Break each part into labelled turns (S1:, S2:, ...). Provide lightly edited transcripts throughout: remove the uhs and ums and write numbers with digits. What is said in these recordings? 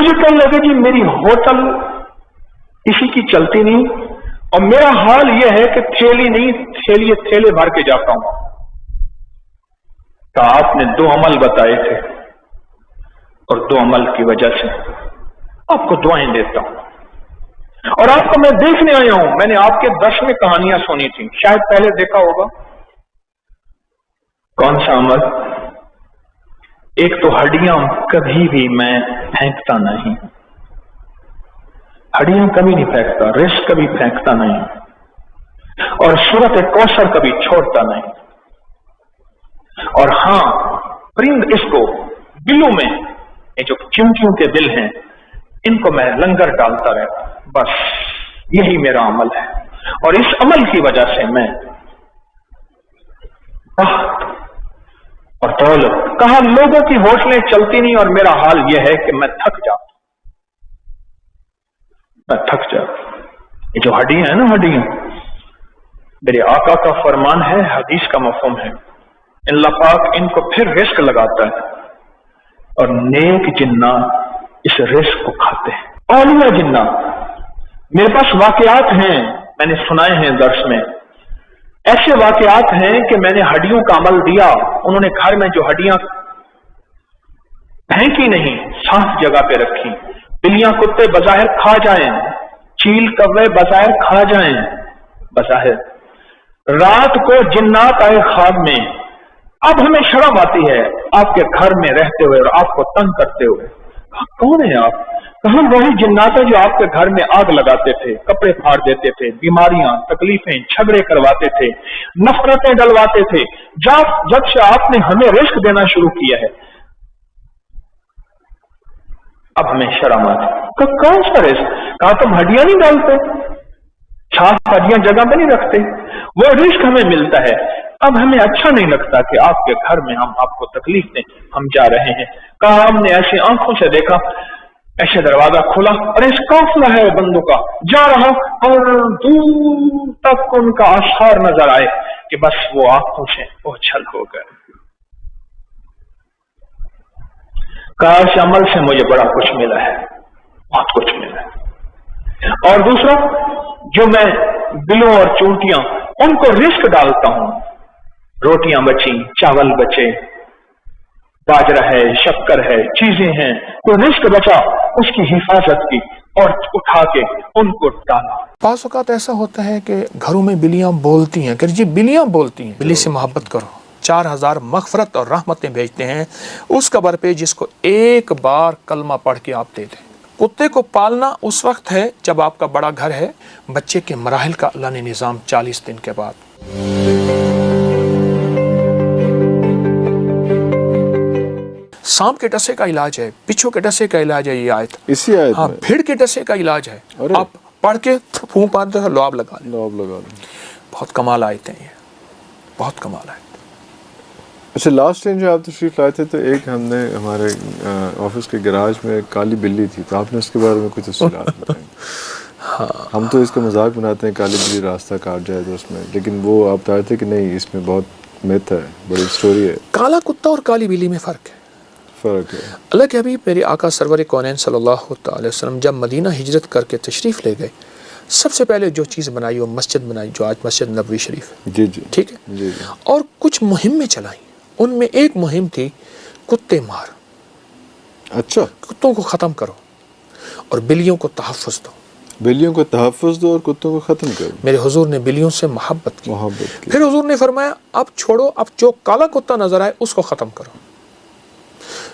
S1: مجھے کہنے لگے جی میری ہوٹل کسی کی چلتی نہیں اور میرا حال یہ ہے کہ تھیلی نہیں تھیلے بھر کے جاتا ہوں. تو آپ نے 2 عمل بتائے تھے اور 2 عمل کی وجہ سے آپ کو دعائیں دیتا ہوں اور آپ کو میں دیکھنے آیا ہوں. میں نے آپ کے درس میں کہانیاں سنی تھی, شاید پہلے دیکھا ہوگا. کون سا عمل؟ ایک تو ہڈیاں کبھی بھی میں پھینکتا نہیں, ہڈیاں کبھی نہیں پھینکتا, رزق کبھی پھینکتا نہیں, اور سورت کوثر کبھی چھوڑتا نہیں. اور ہاں پرند اس کو دلوں میں یہ جو چمچیوں کے دل ہیں ان کو میں لنگر ڈالتا رہتا, بس یہی میرا عمل ہے. اور اس عمل کی وجہ سے میں اور دولت, کہا لوگوں کی ہوٹلیں چلتی نہیں اور میرا حال یہ ہے کہ میں تھک جاتا. یہ جو ہڈیاں ہیں نا, ہڈیاں میرے آقا کا فرمان ہے, حدیث کا مفہوم ہے, اللہ پاک ان کو پھر رزق لگاتا ہے اور نیک جنات اس رزق کو کھاتے ہیں. اولیاء جنات, میرے پاس واقعات ہیں, میں نے سنائے ہیں درس میں, ایسے واقعات ہیں کہ میں نے ہڈیوں کا عمل دیا, انہوں نے گھر میں جو ہڈیاں پھینکی نہیں صاف جگہ پہ رکھی. بلیاں کتے بظاہر کھا جائیں, چیل کوے بظاہر کھا جائیں, بظاہر رات کو جنات آئے خواب میں. اب ہمیں شرم آتی ہے آپ کے گھر میں رہتے ہوئے اور آپ کو تنگ کرتے ہوئے. کون ہیں آپ؟ کہاں وہی جنات ہیں جو آپ کے گھر میں آگ لگاتے تھے, کپڑے پھاڑ دیتے تھے, بیماریاں, تکلیفیں, جھگڑے کرواتے تھے, نفرتیں ڈلواتے تھے. جب سے آپ نے ہمیں رزق دینا شروع کیا ہے اب ہمیں شرم آتی. کون سا رزق؟ کہا تم ہڈیاں نہیں ڈالتے, صاف ہڈیاں جگہ پہ نہیں رکھتے, وہ رزق ہمیں ملتا ہے. اب ہمیں اچھا نہیں لگتا کہ آپ کے گھر میں ہم آپ کو تکلیف دیں, ہم جا رہے ہیں. کہا ہم نے ایسی آنکھوں سے دیکھا, ایسے دروازہ کھلا اور اس قافلہ ہے بندوں کا جا رہا اور دور تک ان کا آثار نظر آئے کہ بس وہ آنکھوں سے اوچھل ہو گئے. کاش عمل سے مجھے بڑا کچھ ملا ہے, بہت کچھ ملا ہے. اور دوسرا, جو میں بلوں اور چونٹیاں ان کو رزق ڈالتا ہوں, روٹیاں بچی, چاول بچے, باجرہ ہے, شکر ہے, چیزیں ہیں, کوئی رزق بچا, اس کی حفاظت کی اور اٹھا کے ان کو ڈالا.
S2: بعض اوقات ایسا ہوتا ہے کہ گھروں میں بلیاں بولتی ہیں کہ جی بلیاں بولتی ہیں, بلی سے محبت کرو, 4000 مغفرت اور رحمتیں بھیجتے ہیں اس قبر پہ جس کو ایک بار کلمہ پڑھ کے آپ دے دیں. کتے کو پالنا اس وقت ہے جب آپ کا بڑا گھر ہے. بچے کے مراحل کا اللہ نے نظام 40 دن کے بعد. سانپ کے ٹسے کا علاج ہے, بچھو کے ٹسے کا علاج ہے, یہ آیت
S3: اسی آیت
S2: ہاں, بھیڑ کے ٹسے کا علاج ہے. آپ پڑھ کے پھونک مارتے ہو, لعاب لگا لیں. بہت کمال آیتیں ہیں, بہت کمال آیتیں.
S3: اچھا, لاسٹ ٹائم جو آپ تشریف لائے تھے تو ایک ہم نے ہمارے آفس کے گراج میں ایک کالی بلی تھی, تو آپ نے اس کے بارے میں کچھ تفصیلات بتائیں. ہم تو اس کا مذاق بناتے ہیں کالی بلی راستہ کاٹ جائے تو اس میں, لیکن وہ آپ بتا رہے تھے کہ نہیں, اس میں بہت میتھ ہے, بڑی سٹوری ہے.
S2: کالا کتا اور کالی بلی میں فرق ہے. اللہ کے حبیب میرے آقا سرور کونین صلی اللہ علیہ وسلم جب مدینہ ہجرت کر کے تشریف لے گئے, سب سے پہلے جو چیز بنائی وہ مسجد بنائی, جو آج مسجد نبوی شریف ہے.
S3: جی جی
S2: ٹھیک ہے.
S3: جی جی.
S2: اور کچھ مہمیں چلائیں, ان میں ایک مہم تھی کتے مار.
S3: اچھا,
S2: کتوں کو ختم کرو اور بلیوں کو تحفظ دو.
S3: بلیوں کو تحفظ دو اور کتوں کو ختم کرو.
S2: میرے حضور نے بلیوں سے محبت کی. پھر حضور نے فرمایا اب چھوڑو, اب جو کالا کتا نظر آئے اس کو ختم کرو.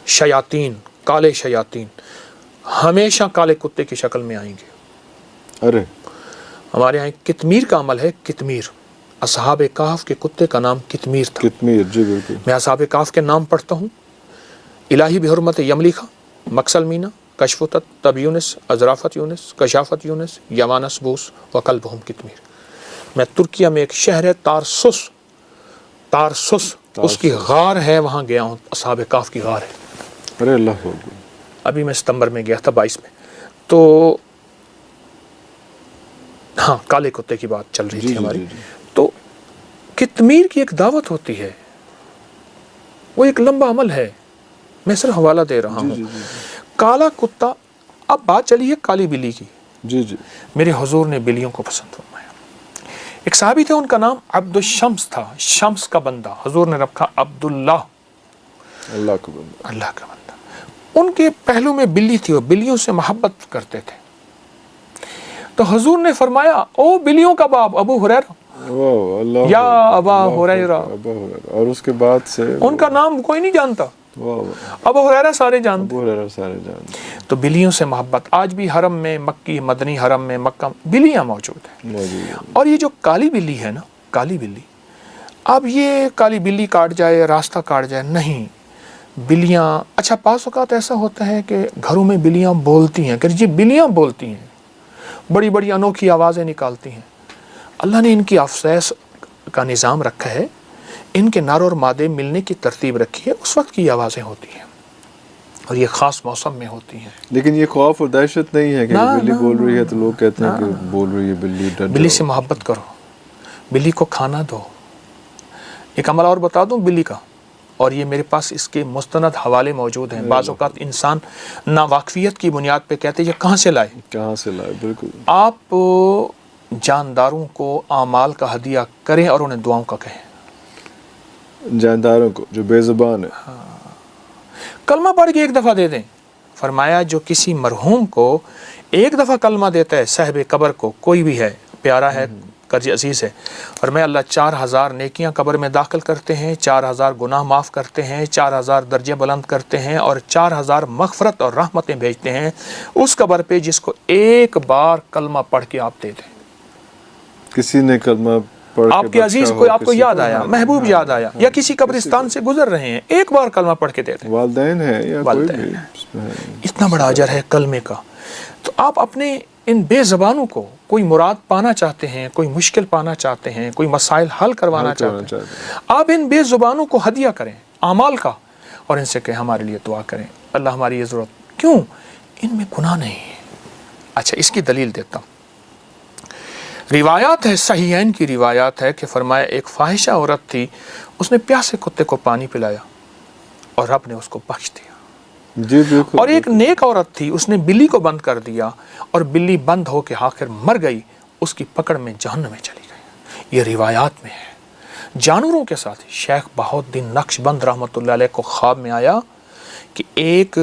S2: شیاطین, کالے شیاطین ہمیشہ کالے کتے کی شکل میں آئیں گے.
S3: ارے
S2: ہمارے یہاں کتمیر کا عمل ہے. کتمیر, اصحاب کہف کے کتے کا نام کتمیر تھا.
S3: کتمیر, جی بالکل.
S2: میں اصحاب کہف کے نام پڑھتا ہوں. الہی بحرمت یملیخا, مکسل مینا, کشفتت, تب یونس, ازرافت یونس, کشافت یونس, یمانس بوس, وقلبہم کتمیر. میں ترکیہ میں ایک شہر ہے تارسس, اس کی غار ہے, وہاں گیا ہوں. اصحاب کہف کی غار ہے.
S3: ارے اللہ,
S2: ابھی میں ستمبر میں گیا تھا 22 میں. تو ہاں, کالے کتے کی بات چل رہی تھی ہماری. تو کتمیر کی ایک دعوت ہوتی ہے, وہ ایک لمبا عمل ہے, میں صرف حوالہ دے رہا ہوں. کالا کتا اب بات چلی ہے کالی بلی کی.
S3: جی جی.
S2: میرے حضور نے بلیوں کو پسند فرمایا. ایک صحابی تھے، ان کا نام عبد الشمس تھا، شمس کا بندہ. حضور نے رکھا عبداللہ،
S3: اللہ کا بندہ.
S2: اللہ کا بندہ. ان کے پہلو میں بلی تھی، وہ بلیوں سے محبت کرتے تھے. تو حضور نے فرمایا او بلیوں کا باپ ابو ہریرہ، یا ابا ہریرہ.
S3: اور اس کے بعد سے
S2: ان کا نام کوئی نہیں جانتا، ابو ہریرہ سارے جانتے. تو بلیوں سے محبت. آج بھی حرم میں، مکی مدنی حرم میں، مکہ بلیاں موجود ہیں. اور یہ جو کالی بلی ہے نا، کالی بلی، اب یہ کالی بلی کاٹ جائے، راستہ کاٹ جائے، نہیں. بلیاں، اچھا بعض اوقات ایسا ہوتا ہے کہ گھروں میں بلیاں بولتی ہیں، کہ جی بلیاں بولتی ہیں، بڑی بڑی انوکھی آوازیں نکالتی ہیں. اللہ نے ان کی افسائش کا نظام رکھا ہے، ان کے نر اور مادے ملنے کی ترتیب رکھی ہے، اس وقت کی آوازیں ہوتی ہیں اور یہ خاص موسم میں ہوتی ہیں.
S3: لیکن یہ خوف اور دہشت نہیں ہے کہ بلی بول رہی ہے تو لوگ کہتے ہیں کہ بول رہی ہے بلی، ڈر.
S2: بلی سے محبت کرو، بلی کو کھانا دو. ایک عمل اور بتا دوں بلی کا، اور یہ میرے پاس اس کے مستند حوالے موجود ہیں. بعض اوقات انسان ناواقفیت کی بنیاد پہ کہتے ہیں یہ کہاں سے لائے،
S3: کہاں سے لائے. بالکل.
S2: آپ جانداروں کو اعمال کا ہدیہ کریں اور انہیں دعاؤں کا کہیں.
S3: جانداروں کو جو بے زبان ہے،
S2: کلمہ پڑھ کے ایک دفعہ دے دیں. فرمایا جو کسی مرحوم کو ایک دفعہ کلمہ دیتا ہے، صاحب قبر کو، کوئی بھی ہے، پیارا ہے، قرض عزیز ہے، اور میں اللہ 4000 نیکیاں قبر میں داخل کرتے ہیں، 4000 گناہ معاف کرتے ہیں، 4000 درجے بلند کرتے ہیں، اور 4000 مغفرت اور رحمتیں بھیجتے ہیں اس قبر پہ جس کو ایک بار کلمہ پڑھ کے آپ دے دیں.
S3: کسی نے کلمہ پڑھ
S2: آپ کے عزیز کو، آپ کو یاد آیا، محبوب یاد آیا، یا کسی قبرستان سے گزر رہے ہیں، ایک بار کلمہ پڑھ کے دے دیں.
S3: والدین ہیں یا کوئی بھی،
S2: اتنا بڑا اجر ہے کلمے کا. تو آپ اپنے ان بے زبانوں کو، کوئی مراد پانا چاہتے ہیں، کوئی مشکل پانا چاہتے ہیں، کوئی مسائل حل کروانا چاہتے ہیں، آپ ان بے زبانوں کو ہدیہ کریں اعمال کا، اور ان سے کہیں ہمارے لیے دعا کریں، اللہ ہماری یہ ضرورت. کیوں؟ ان میں گناہ نہیں ہے. اچھا اس کی دلیل دیتا ہوں. روایات ہے، صحیحین کی روایات ہے کہ فرمایا ایک فاحشہ عورت تھی، اس نے پیاسے کتے کو پانی پلایا اور رب نے اس کو بخش دیا.
S3: جی بالکل.
S2: اور ایک نیک عورت تھی، اس نے بلی کو بند کر دیا اور بلی بند ہو کے آخر مر گئی، اس کی پکڑ میں جہنم میں چلی گئی. یہ روایات میں ہے. جانوروں کے ساتھ شیخ بہاؤالدین نقشبند رحمۃ اللہ علیہ کو خواب میں آیا کہ ایک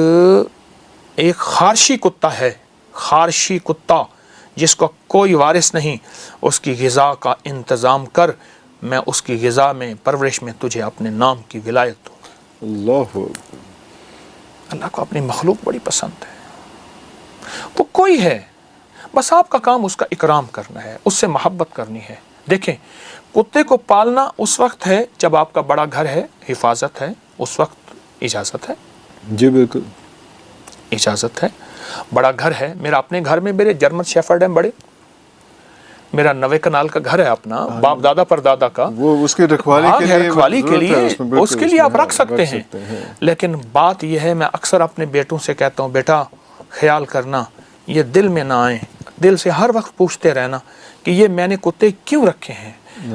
S2: خارشی کتا ہے، خارشی کتا جس کو کوئی وارث نہیں، اس کی غذا کا انتظام کر، میں اس کی غذا میں، پرورش میں تجھے اپنے نام کی ولایت دوں.
S3: اللہ
S2: اللہ کو اپنی مخلوق بڑی پسند ہے. وہ کوئی ہے، بس آپ کا کام اس کا اکرام کرنا ہے، اس سے محبت کرنی ہے. دیکھیں کتے کو پالنا اس وقت ہے جب آپ کا بڑا گھر ہے، حفاظت ہے، اس وقت اجازت ہے.
S3: جی بالکل
S2: اجازت ہے. بڑا گھر ہے، میرا اپنے گھر میں میرے جرمن شیفرڈ ہیں بڑے، میرا 90 کنال کا گھر ہے اپنا، باپ دادا پر دادا کا،
S3: وہ اس کی رکھوالی
S2: کے لیے اس کے لیے آپ رکھ سکتے ہیں. لیکن بات یہ ہے، میں اکثر اپنے بیٹوں سے کہتا ہوں بیٹا خیال کرنا، یہ دل میں نہ آئیں، دل سے ہر وقت پوچھتے رہنا کہ یہ میں نے کتے کیوں رکھے ہیں،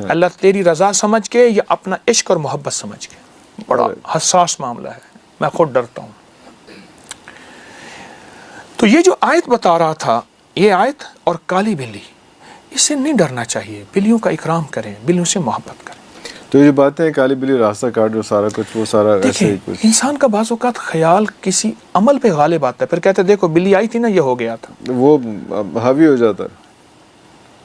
S2: اللہ تیری رضا سمجھ کے یا اپنا عشق اور محبت سمجھ کے. بڑا حساس معاملہ ہے، میں خود ڈرتا ہوں. تو یہ جو آیت بتا رہا تھا، یہ آیت اور کالی بلی، اس سے نہیں ڈرنا چاہیے. بلیوں کا اکرام کریں، بلیوں سے محبت کریں.
S3: تو یہ باتیں ہیں کالی بلی راستہ کاٹ جو سارا کچھ، وہ سارا ایسے ہی کچھ.
S2: انسان کا بعض اوقات خیال کسی عمل پہ غالب آتا ہے، پھر کہتے دیکھو بلی آئی تھی نا، یہ ہو گیا تھا،
S3: وہ حاوی ہو جاتا ہے.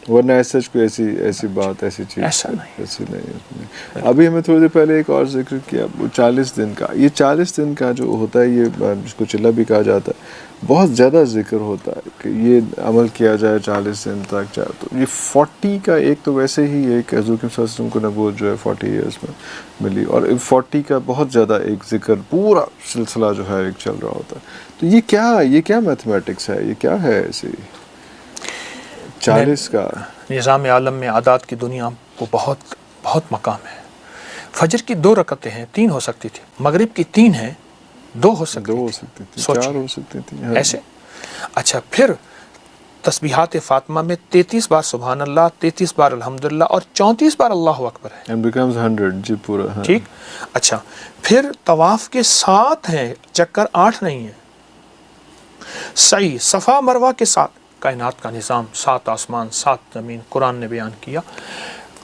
S3: ورنہ ایسا کوئی ایسی بات، ایسی چیز
S2: ایسا
S3: نہیں. ابھی ہمیں تھوڑی دیر پہلے ایک اور ذکر کیا، وہ 40 دن کا، یہ 40 دن کا جو ہوتا ہے، یہ جس کو چلہ بھی کہا جاتا ہے، بہت زیادہ ذکر ہوتا ہے کہ یہ عمل کیا جائے 40 دن تک. تو یہ 40 کا ایک تو ویسے ہی ایک حضور صلی اللہ علیہ وسلم کو نبوت جو ہے 40 ایئرس میں ملی، اور 40 کا بہت زیادہ ایک ذکر پورا سلسلہ جو ہے ایک چل رہا ہوتا ہے. تو یہ کیا میتھمیٹکس ہے، یہ کیا ہے ایسے 40 کا؟
S2: نظام عالم میں عادات کی دنیا کو بہت بہت مقام ہے. فجر کی 2 رکعتیں ہیں، 3 ہو سکتی تھی، مغرب کی 3 ہیں، 2 ہو سکتی تھی،
S3: 4 ہو سکتی تھی
S2: ایسے. اچھا پھر تسبیحات فاطمہ میں 33 بار سبحان اللہ، 33 بار الحمدللہ اور 34 بار اللہ اکبر ہے.
S3: and becomes 100 جی پورا.
S2: ٹھیک. اچھا پھر طواف کے 7 ہیں، چکر 8 نہیں ہیں. سعی صفا مروہ کے ساتھ کائنات کا نظام، 7 آسمان 7 زمین قرآن نے بیان کیا.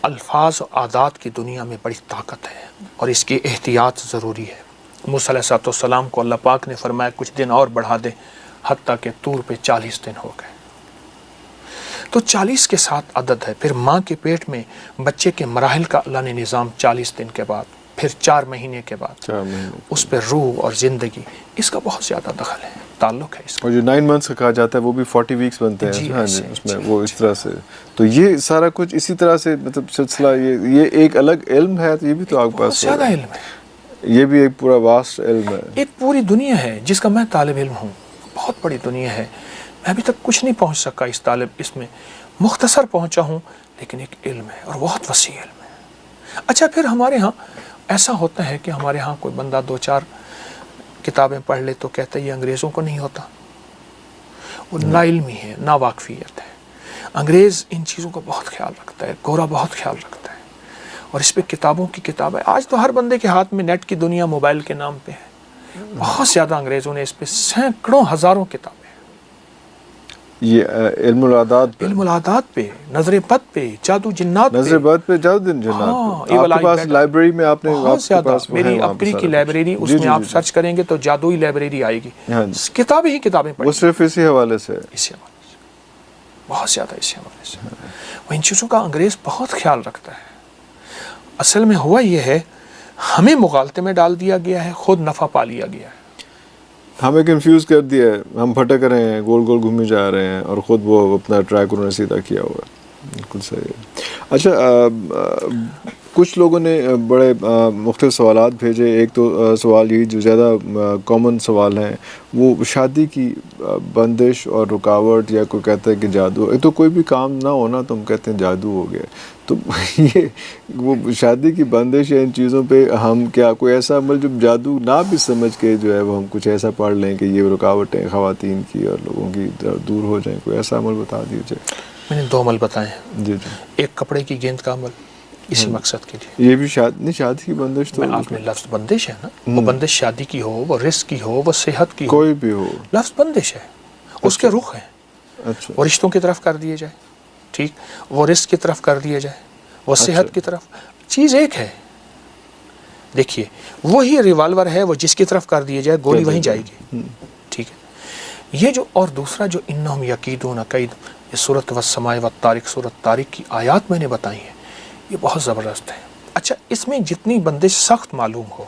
S2: الفاظ و عادات کی دنیا میں بڑی طاقت ہے اور اس کی احتیاط ضروری ہے. موسیٰ علیہ السلام کو اللہ پاک نے فرمایا کچھ دن اور بڑھا دے، حتیٰ کہ طور پہ 40 دن ہو گئے. تو 40 کے ساتھ عدد ہے. پھر ماں کے پیٹ میں بچے کے مراحل کا اللہ نے نظام 40 دن کے بعد، پھر 4 مہینے کے بعد اس پہ روح اور زندگی، اس کا بہت زیادہ دخل ہے، تعلق ہے اس کا.
S3: اور جو 9 منتھس کا کہا جاتا ہے وہ بھی 40 ویکس بنتے ہیں.
S2: جی
S3: ہاں جی، اس میں وہ اس طرح سے. تو یہ سارا کچھ اسی طرح سے مطلب سلسلہ، یہ ایک الگ علم ہے. تو یہ بھی تو آپ کے پاس
S2: بہت زیادہ علم ہے.
S3: یہ بھی ایک پورا واسٹ علم ہے.
S2: ایک پوری دنیا ہے جس کا میں طالب علم ہوں. بہت بڑی دنیا ہے. میں ابھی تک کچھ نہیں پہنچ سکا اس میں مختصر پہنچا ہوں، لیکن ایک علم ہے اور بہت وسیع علم ہے. اچھا، پھر ہمارے ہاں ایسا ہوتا ہے کہ ہمارے ہاں کوئی بندہ 2-4 کتابیں پڑھ لے تو کہتا ہے یہ انگریزوں کو نہیں ہوتا. وہ نا علمی ہے، نا واقفیت ہے. انگریز ان چیزوں کا بہت خیال رکھتا ہے، گورا بہت خیال رکھتا ہے، اور اس پہ کتابوں کی کتاب ہے. آج تو ہر بندے کے ہاتھ میں نیٹ کی دنیا موبائل کے نام پہ ہے. بہت زیادہ انگریزوں نے اس پہ سینکڑوں ہزاروں کتابیں.
S3: یہ علم
S2: العادات پہ، نظر بد پہ، جادو جنات پہ،
S3: نظر بد پہ، جادو جنات پہ. آپ کے پاس لائبریری میں آپ نے
S2: بہت زیادہ، میری اپگری کی لائبریری، اس میں آپ سرچ کریں گے تو جادوئی لائبریری آئے گی. کتابیں ہی کتابیں پڑھیں.
S3: وہ صرف اسی حوالے سے،
S2: اسی حوالے سے بہت زیادہ، اسی حوالے سے وہ ان چیزوں کا انگریز بہت خیال رکھتا ہے. اصل میں ہوا یہ ہے، ہمیں مغالطے میں ڈال دیا گیا ہے، خود نفع پا لیا گیا ہے.
S3: ہمیں کنفیوز کر دیا ہے. ہم بھٹک رہے ہیں، گول گول گھومے جا رہے ہیں، اور خود وہ اپنا ٹریک انہوں نے سیدھا کیا ہوا ہے. بالکل صحیح ہے. اچھا، کچھ لوگوں نے بڑے مختلف سوالات بھیجے. ایک تو سوال یہی جو زیادہ کامن سوال ہیں، وہ شادی کی بندش اور رکاوٹ، یا کوئی کہتا ہے کہ جادو. ایک تو کوئی بھی کام نہ ہونا تو ہم کہتے ہیں جادو ہو گیا. تو یہ وہ شادی کی بندش یا ان چیزوں پہ ہم کیا کوئی ایسا عمل جو جادو نہ بھی سمجھ کے جو ہے وہ ہم کچھ ایسا پڑھ لیں کہ یہ رکاوٹیں خواتین کی اور لوگوں کی دور ہو جائیں، کوئی ایسا عمل بتا دیجیے.
S2: میں نے 2 عمل بتائے ہیں.
S3: جی.
S2: ایک کپڑے کی گیند کا عمل اسی مقصد کے لیے.
S3: یہ بھی شادی کی بندش تو
S2: آپ میں لفظ بندش ہے نا، وہ بندش شادی کی ہو، وہ رزق کی ہو، وہ صحت کی ہو،
S3: کوئی بھی ہو،
S2: لفظ بندش ہے. اس کے رخ ہیں.
S3: اچھا،
S2: وہ رشتوں کی طرف کر دیے جائے، ٹھیک، وہ رزق کی طرف کر دیے جائے، وہ صحت کی طرف. چیز ایک ہے. دیکھیے، وہی ریوالور ہے، وہ جس کی طرف کر دیے جائے گولی وہیں جائے گی. ٹھیک ہے. یہ جو اور دوسرا جو انہم یکیدون کید، یہ سورۃ والسماء والطارق، سورۃ طارق کی آیات میں نے بتائی ہیں، یہ بہت زبردست ہے. اچھا، اس میں جتنی بندش سخت معلوم ہو.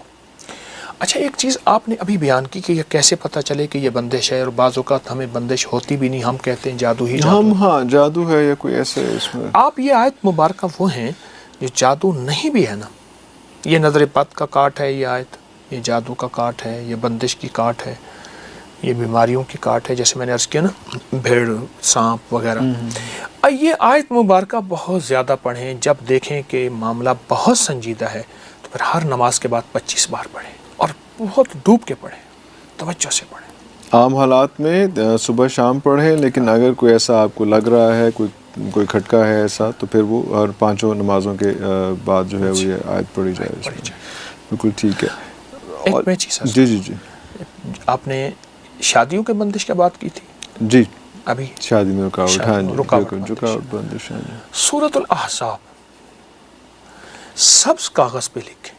S2: اچھا، ایک چیز آپ نے ابھی بیان کی کہ یہ کیسے پتہ چلے کہ یہ بندش ہے، اور بعض اوقات ہمیں بندش ہوتی بھی نہیں، ہم کہتے ہیں جادو ہی جادو.
S3: ہاں جادو ہے یا کوئی ایسے اس میں.
S2: آپ یہ آیت مبارکہ وہ ہیں جو جادو نہیں بھی ہے نا. یہ نظر بد کا کاٹ ہے، یہ آیت، یہ جادو کا کاٹ ہے، یہ بندش کی کاٹ ہے، یہ بیماریوں کی کاٹ ہے، جیسے میں نے عرض کیا نا، بھیڑ، سانپ وغیرہ. یہ آیت مبارکہ بہت زیادہ پڑھیں. جب دیکھیں کہ معاملہ بہت سنجیدہ ہے تو پھر ہر نماز کے بعد 25 بار پڑھیں، اور بہت ڈوب کے پڑھیں، توجہ سے پڑھیں.
S3: عام حالات میں صبح شام پڑھیں، لیکن اگر کوئی ایسا آپ کو لگ رہا ہے، کوئی کھٹکا ہے ایسا، تو پھر وہ ہر 5 نمازوں کے بعد جو ہے وہ یہ آیت پڑھی جائے. بالکل ٹھیک ہے.
S2: ایک میں چیز،
S3: جی
S2: آپ نے شادیوں کے بندش کی بات کی تھی.
S3: جی،
S2: ابھی
S3: شادی میں رکاوٹ. ہاں جی، رکاوٹ بندش.
S2: سورۃ الاحزاب سبز کاغذ پہ لکھیں.